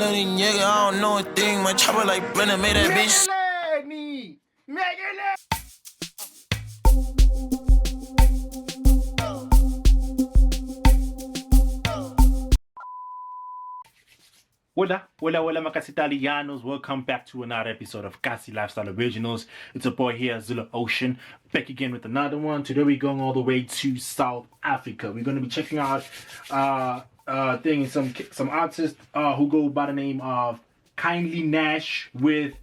nigga, I don't know a thing. My chopper like Brenner made that bitch. Hola, Macas Italianos. Welcome back to another episode of Kasi Lifestyle Originals. It's a boy here, ZULU Ocean, back again with another one. Today we're going all the way to South Africa. We're going to be checking out some artists who go by the name of KindlyNxsh with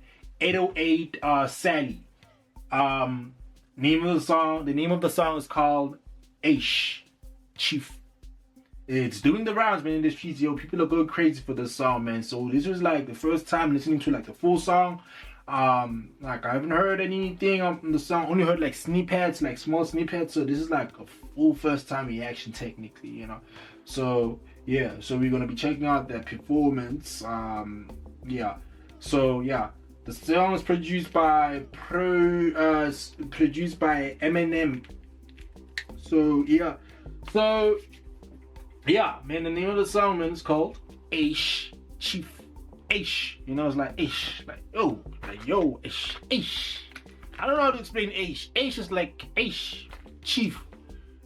808Sallie. The name of the song is called Eish, Chief. It's doing the rounds, man, in the streets, yo. People are going crazy for this song, man. So this was like the first time listening to like the full song. Like I haven't heard anything on the song, only heard like snippets, like small snippets. So this is like a full first time reaction technically, you know. So yeah, so we're gonna be checking out their performance. The song is produced by MNM. Yeah, man, the name of the song, man, is called Eish, Chief. Eish, you know, it's like Eish, like yo, Eish, Eish. I don't know how to explain Eish. Eish is like Eish, Chief.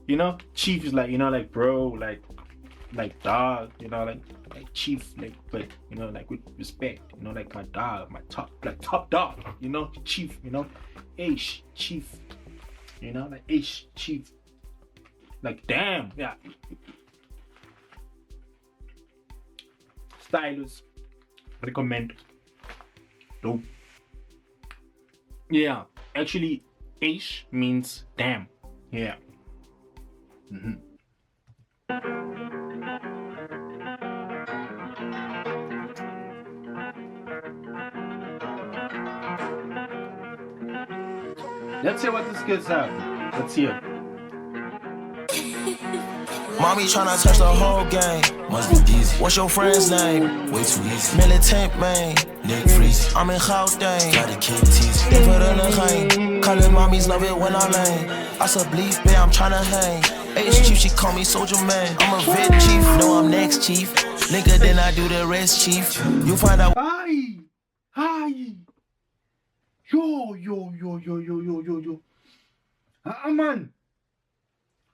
You know, Chief is like, you know, like bro, like dog, you know, like Chief, like, but you know, like with respect, you know, like my dog, my top dog, you know, Chief, you know, Eish, Chief, you know, like Eish, Chief, like damn, yeah. Stylus, recommend. Dope. Yeah, actually, Eish means damn. Yeah. Let's hear what this kid's have. Let's hear. Mommy tryna touch the whole game. Must be easy. What's your friend's name? Way too easy. Militant man. Nick Freeze. I'm in Gauteng. Got a kid teasing. They put in a hang. Callin' mommies love it when I lane. I said bleep, babe, I'm tryna hang. Eish Chief, she call me soldier man. I'm a vet chief. No, I'm next chief. Nigga, then I do the rest, chief. You find out. Hi. Yo. Man.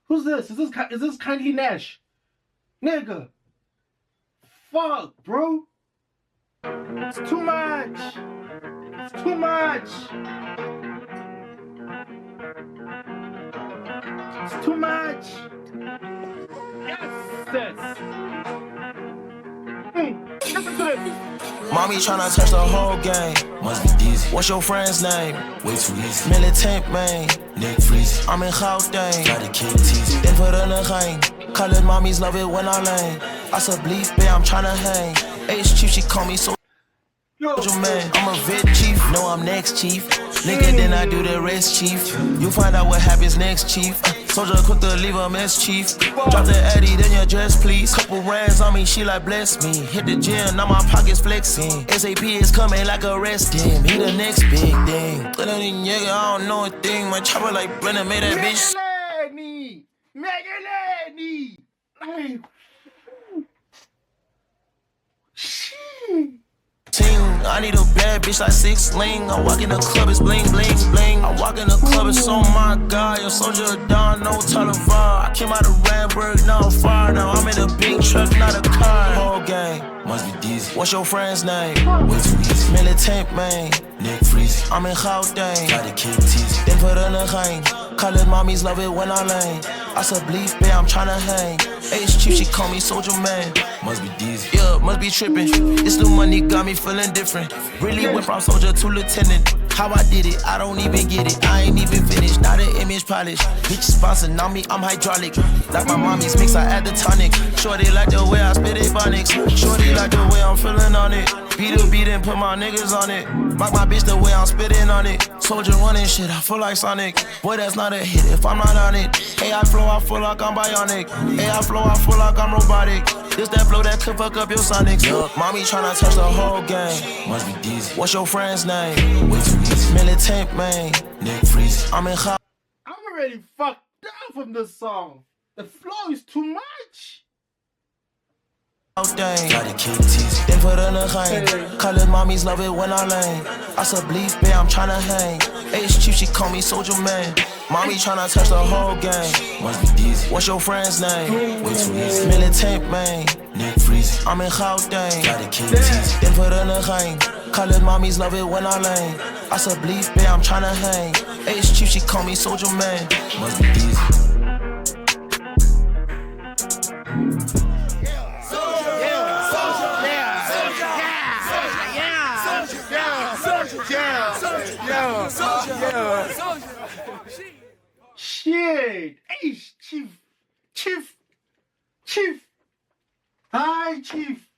Who's this? Is this KindlyNxsh? Nigga. Fuck, bro. It's too much. It's too much. It's too much. Yes, sis. Listen to this. Mommy tryna touch the whole game. Must be easy. What's your friend's name? Way too easy. Militant man. Nick Freeze. I'm in Gauteng. Got a kid teasing. They put in a hang. Callin' mommies love it when I lane. I said bleep, babe, I'm tryna hang. Eish Chief, she call me soldier man. I'm a vet chief. No, I'm next chief. Nigga, then I do the rest, chief. You find out what happens next, chief. Soldier quick to leave a mess, chief. Drop the Addy, then your dress, please. Couple rands on me, she like bless me. Hit the gym, now my pockets flexing. SAP is coming like a rest team. He the next big thing. Nigga, I don't know a thing. My chopper like Brenner made that bitch. I need a bad bitch like 6 sling. I walk in the club, it's bling, bling, bling. I walk in the club, it's oh my god. Your soldier down, no telephone. I came out of Randburg, now I'm far. Now I'm in a big truck, not a car. Whole gang, must be easy. What's your friend's name? Way too easy. Militant man. Nick Freeze. I'm in Gauteng. Got a kid teasing. They put in a hang. Callin' mommies love it when I lane. I said bleep, babe, I'm tryna hang. Eish Chief, she call me soldier man. Must be easy. Yeah, must be trippin'. This new money got me feeling different. Really went from soldier to lieutenant. How I did it, I don't even get it. I ain't even finished, not an image polish. Bitch sponsored on me, I'm hydraulic. Like my mommy's mix, I add the tonic. Shorty like the way I spit it phonics. Shorty like the way I'm feeling on it. Beat a beat and put my niggas on it. Rock my bitch the way I'm spitting on it. Soldier running shit, I feel like Sonic. Boy, that's not a hit if I'm not on it. AI flow, I feel like I'm bionic. AI flow, I feel like I'm robotic. This that flow that could fuck up your sonics. Mommy tryna touch the whole game. Must be easy. What's your friend's name? Way too easy. Militant man. Nick Freeze. I'm in I'm already fucked up from this song. The flow is too much. Gotta keep teasing. Then put in the hang. Call it mommies love it when I lane. I said bleed, babe, I'm tryna hang. Eish chief, she call me soldier man. Mommy tryna touch the whole gang. Must be easy. What's your friend's name? Way too easy. Militant man. Nick Freezy. I'm in Gauteng. Gotta keep teasing. Then put in the hang. Call it mommies love it when I lane. I said bleed, babe, I'm tryna hang. Eish chief, she call me soldier man. Must be easy. Shit! Eish, Chief! Hi, Chief!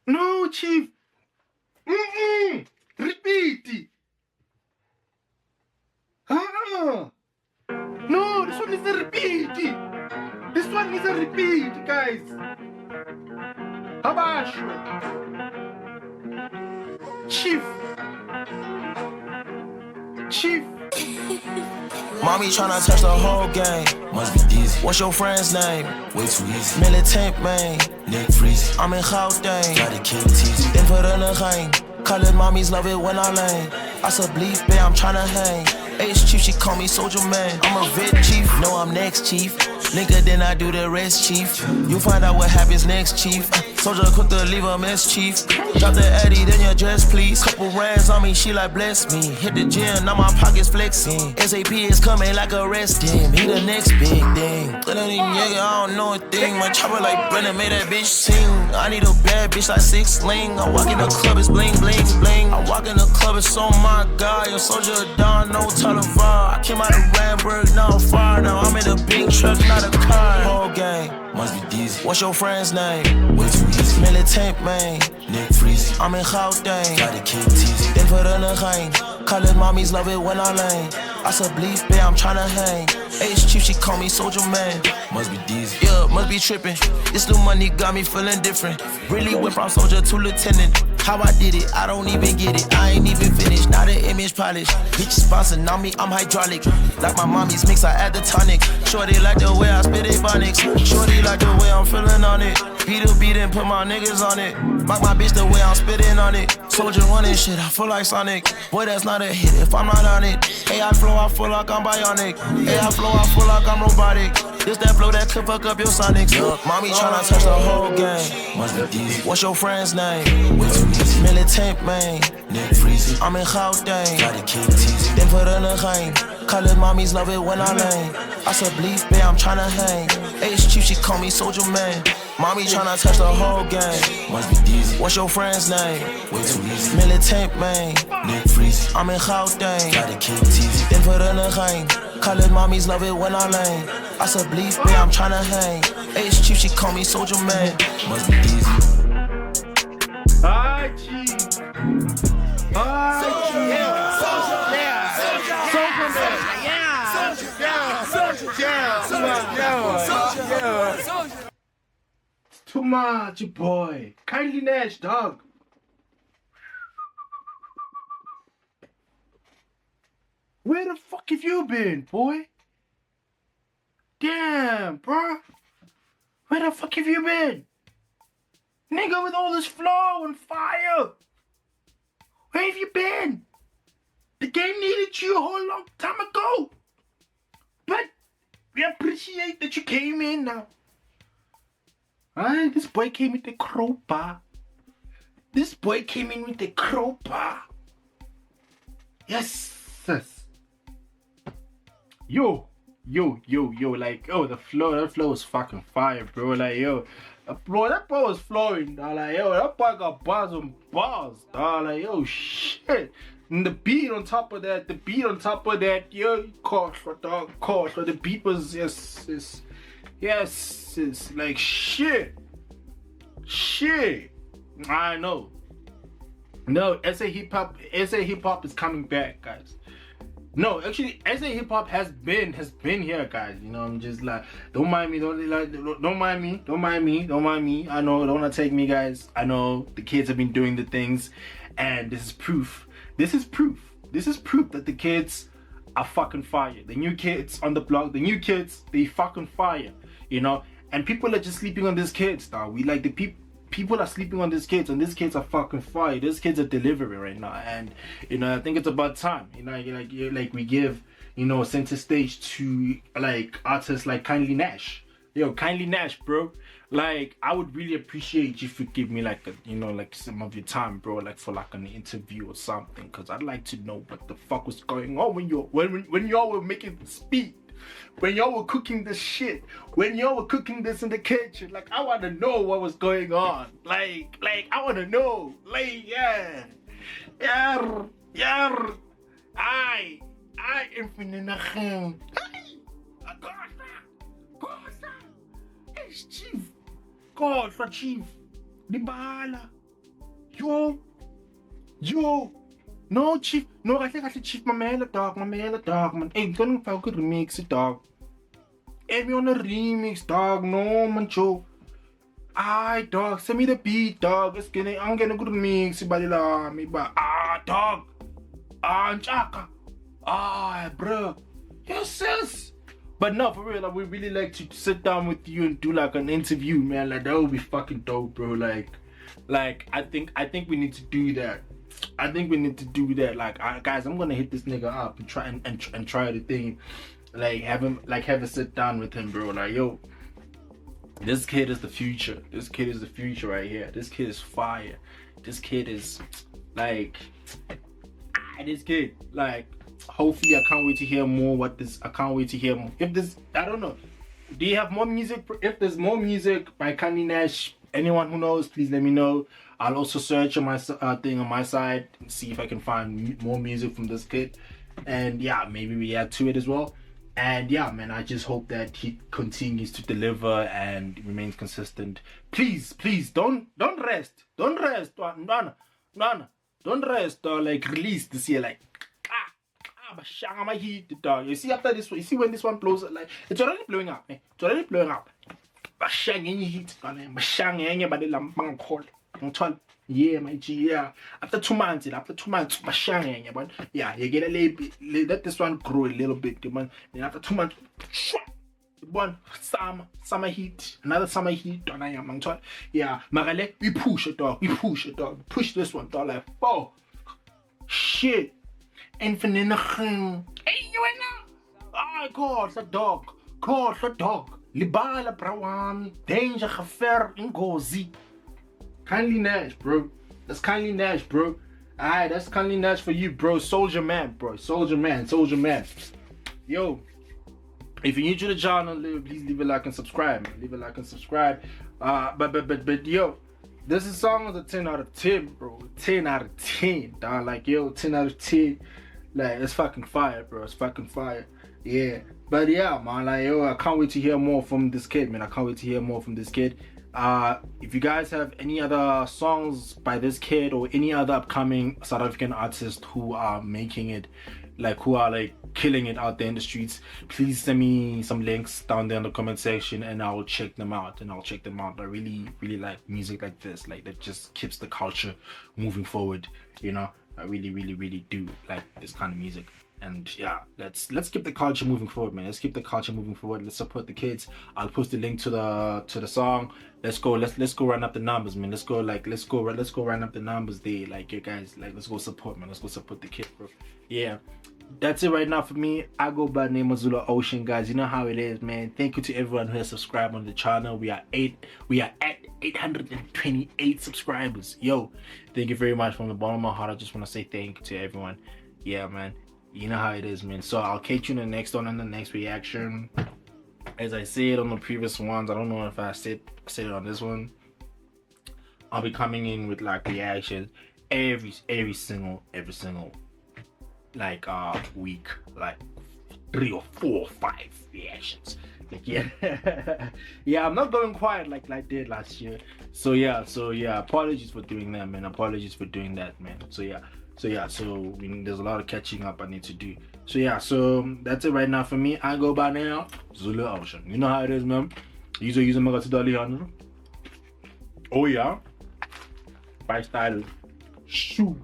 No, Chief! Repeat! No, this one is a repeat! This one is a repeat, guys! Habash! Chief! Mommy tryna touch the whole gang. Must be easy. What's your friend's name? Way too easy. Militant man. Nick Freezy. I'm in Gauteng. Gotta keep teasing. Then put in the hang. Call it mommies love it when I lane. I said bleed, babe, I'm tryna hang. Eish chief, she call me soldier man. I'm a vet chief, no I'm next chief. Nigga, then I do the rest, chief. You find out what happens next, chief. Soldier quick to leave a mess, chief. Drop the Addy, then your dress, please. Couple rands on me, she like bless me. Hit the gym, now my pockets flexing. SAP is coming like a rest him. He the next big thing. Nigga, I don't know a thing. My chopper like Brennan made that bitch sing. I need a bad bitch like 6 sling. I walk in the club, it's bling, bling, bling. I walk in the club, it's oh my god. Your soldier Don, no telling I came out of Ramburg, now I'm far. Now I'm in a big truck, not a car. Whole gang, must be easy. What's your friend's name? Way too easy. Militant man, Nick Freezy. I'm in Gauteng. Gotta keep teasing. Then put in the hang. Call it mommies love it when I lane. I said bleed, babe, I'm tryna hang. Eish chief, she call me soldier man. Must be easy. Yeah, must be tripping. This new money got me feeling different. Really went from soldier to lieutenant. How I did it, I don't even get it. I ain't even finished, not an image polish. Bitch sponsoring on me, I'm hydraulic. Like my mommy's mix, I add the tonic. Shorty like the way I spit it phonics. Shorty like the way I'm feeling on it. Beat a beat and put my niggas on it. Mock my bitch the way I'm spitting on it. Soldier running shit, I feel like Sonic. Boy, that's not a hit if I'm not on it. AI flow, I feel like I'm bionic. AI flow, I feel like I'm robotic. This that flow that could fuck up your sonics. Mommy tryna touch the whole gang. Must be easy. What's your friend's name? Way too easy. Militant man. Nick Freezy. I'm in Gauteng. Gotta keep teasing. Then put in the hang. Call it mommies love it when I lane. I said bleed, babe, I'm tryna hang. Eish chief, she call me soldier man. Mommy tryna touch the whole gang. Must be easy. What's your friend's name? Way too easy. Militant man. Nick Freezy. I'm in Gauteng. Gotta keep teasing. Then put in the hang. Call it mommies love it when I lane. I said bleed, babe, I'm tryna hang. Eish chief, she call me soldier man. Must be easy. Hi, Chief. Hi, Chief. It's too much, boy. KindlyNxsh, dog. Where the fuck have you been, boy? Damn, bro. Where the fuck have you been? Nigga, with all this flow and fire. Where have you been? The game needed you a whole long time ago. But we appreciate that you came in now. Alright, this boy came with the crowbar. This boy came in with the crowbar. Yes. Yo, like, oh, that flow is fucking fire, bro. Like, yo, bro, that boy was flowing, dog. Like, yo, that boy got bars on bars, dog. Like, yo, shit. And the beat on top of that, yo, course, dog, course. The beat was, yes, it's like, shit. I know. No, SA hip hop is coming back, guys. No, actually, SA hip hop has been here, guys. You know, I'm just like, don't mind me. I know, don't attack me, guys. I know the kids have been doing the things, and this is proof. This is proof that the kids are fucking fire. The new kids on the block, they fucking fire. You know, And people are just sleeping on these kids, dog. We like the people are sleeping on these kids, and these kids are fucking fire. These kids are delivering right now, and you know, I think it's about time. You know, like we give, you know, center stage to like artists like KindlyNxsh. Yo, KindlyNxsh, bro. Like, I would really appreciate if you give me like a, you know, like some of your time, bro, like for like an interview or something, because I'd like to know what the fuck was going on when y'all were making the speed, when y'all were cooking this shit, when y'all were cooking this in the kitchen. Like, I want to know what was going on. Like I want to know. Like, yeah, I MNM. Chief, God for Chief, Dibala, yo, no Chief, no, I think I said Chief, mamela dog, man. Hey, gonna fuck remix it, dog. Hey, me on a remix, dog, no, man, Joe. Aye, dog, send me the beat, dog. I'm gonna go remix it, badila, me, but dog, Chaka, bro, yes, sis. But no, for real, like, we really like to sit down with you and do like an interview, man. Like, that would be fucking dope, bro. Like I think we need to do that. Like, guys, I'm gonna hit this nigga up and try and try the thing. Like, have a sit down with him, bro. Like, yo, this kid is the future. This kid is the future right here. This kid is fire. This kid is like, this kid, like. Hopefully, I can't wait to hear more. I can't wait to hear more. If this, I don't know. Do you have more music? If there's more music by KindlyNxsh, anyone who knows, please let me know. I'll also search on my thing on my side and see if I can find more music from this kid. And yeah, maybe we add to it as well. And yeah, man, I just hope that he continues to deliver and remains consistent. Please, don't rest. Don't rest. No. Don't rest. Like, release this year, like. My heat, dog. You see, after this one, you see when this one blows, like, it's already blowing up. It's already blowing up. Yeah, my G, yeah. After 2 months, yeah, you get a little bit, let this one grow a little bit, man. Then after 2 months, one summer heat, another summer heat, yeah, Marale, we push it, dog. Push this one, dog, like, oh, shit. MNM. Hey, you know? God, the dog. Libala Brawan. Danger, Gefer, Ngozi. KindlyNxsh, bro. That's KindlyNxsh, bro. Alright, that's KindlyNxsh for you, bro. Soldier man, bro. Soldier man. Yo, if you're new to the channel, please leave a like and subscribe. But yo, this is song is a 10 out of 10, bro. 10 out of 10, dog. Like, yo, 10 out of 10. Like, it's fucking fire, bro. It's fucking fire. Yeah. But yeah, man, like, yo, I can't wait to hear more from this kid, man. If you guys have any other songs by this kid or any other upcoming South African artists who are making it, like, who are like killing it out there in the streets, please send me some links down there in the comment section and I'll check them out. I really like music like this, like, that just keeps the culture moving forward, you know. I really do like this kind of music. And yeah, let's keep the culture moving forward, man. Let's support the kids. I'll post the link to the song. Let's go run up the numbers, man. Let's go run up the numbers there. Like, you guys, like, let's go support, man. Let's go support the kid, bro. Yeah, that's it right now for me. I go by the name of ZULU Ocean, guys. You know how it is, man. Thank you to everyone who has subscribed on the channel. We are at 828 subscribers. Yo, thank you very much from the bottom of my heart. I just want to say thank you to everyone. Yeah, man. You know how it is, man. So I'll catch you in the next one, in the next reaction. As I said on the previous ones, I don't know if I said it on this one. I'll be coming in with like reactions every single like week, like 3 or 4 or 5 reactions. Like, yeah. Yeah, I'm not going quiet like I did last year. So yeah, apologies for doing that, man. So there's a lot of catching up I need to do. So yeah, so that's it right now for me. I go by now ZULU Ocean. You know how it is, man. Use Magasidali. Oh yeah. By style. Shoo.